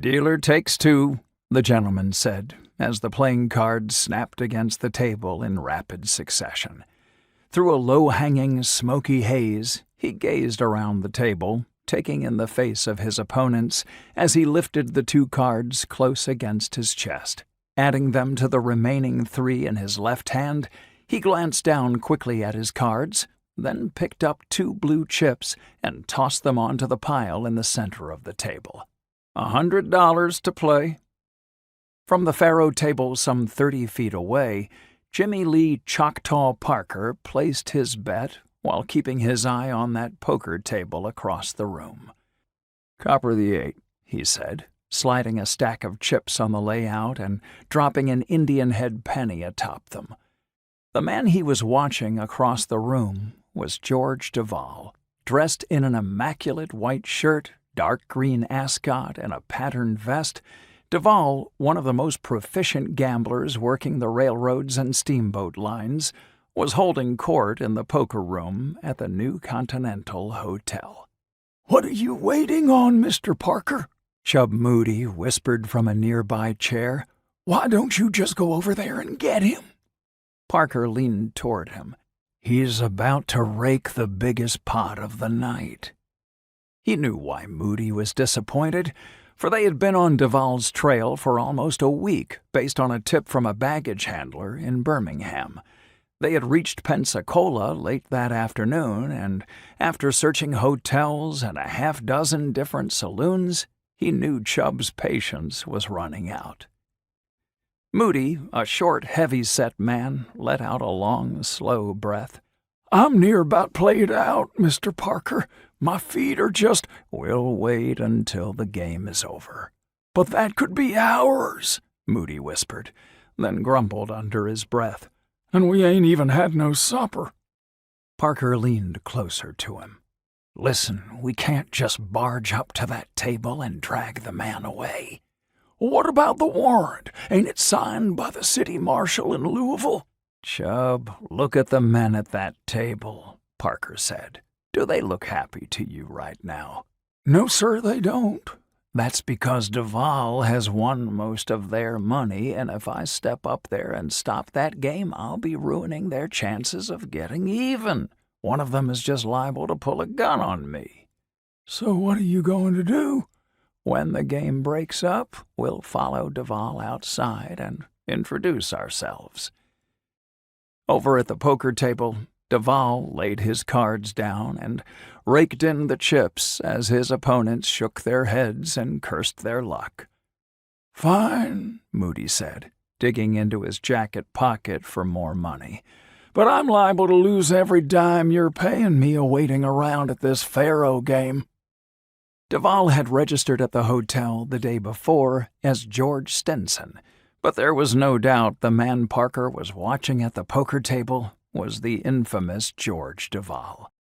"Dealer takes two," the gentleman said, as the playing cards snapped against the table in rapid succession. Through a low-hanging, smoky haze, he gazed around the table, taking in the face of his opponents as he lifted the two cards close against his chest. Adding them to the remaining three in his left hand, he glanced down quickly at his cards, then picked up two blue chips and tossed them onto the pile in the center of the table. $100 to play. From the faro table some 30 feet away, Jimmy Lee Choctaw Parker placed his bet while keeping his eye on that poker table across the room. "Copper the 8, he said, sliding a stack of chips on the layout and dropping an Indian head penny atop them. The man he was watching across the room was George Duval, dressed in an immaculate white shirt, dark green ascot, and a patterned vest. Duval, one of the most proficient gamblers working the railroads and steamboat lines, was holding court in the poker room at the New Continental Hotel. "What are you waiting on, Mr. Parker?" Chub Moody whispered from a nearby chair. "Why don't you just go over there and get him?" Parker leaned toward him. "He's about to rake the biggest pot of the night." He knew why Moody was disappointed, for they had been on Duval's trail for almost a week based on a tip from a baggage handler in Birmingham. They had reached Pensacola late that afternoon, and after searching hotels and a half-dozen different saloons, he knew Chubb's patience was running out. Moody, a short, heavy-set man, let out a long, slow breath. "I'm near about played out, Mr. Parker. My feet are just—" "We'll wait until the game is over." "But that could be hours," Moody whispered, then grumbled under his breath. "And we ain't even had no supper." Parker leaned closer to him. "Listen, we can't just barge up to that table and drag the man away." "What about the warrant? Ain't it signed by the city marshal in Louisville?" "Chub, look at the men at that table," Parker said. "Do they look happy to you right now?" "No, sir, they don't." "That's because Duval has won most of their money, and if I step up there and stop that game, I'll be ruining their chances of getting even. One of them is just liable to pull a gun on me." "So what are you going to do?" "When the game breaks up, we'll follow Duval outside and introduce ourselves." Over at the poker table, Duval laid his cards down and raked in the chips as his opponents shook their heads and cursed their luck. "Fine," Moody said, digging into his jacket pocket for more money. "But I'm liable to lose every dime you're paying me waiting around at this faro game." Duval had registered at the hotel the day before as George Stinson, but there was no doubt the man Parker was watching at the poker table was the infamous George Duval.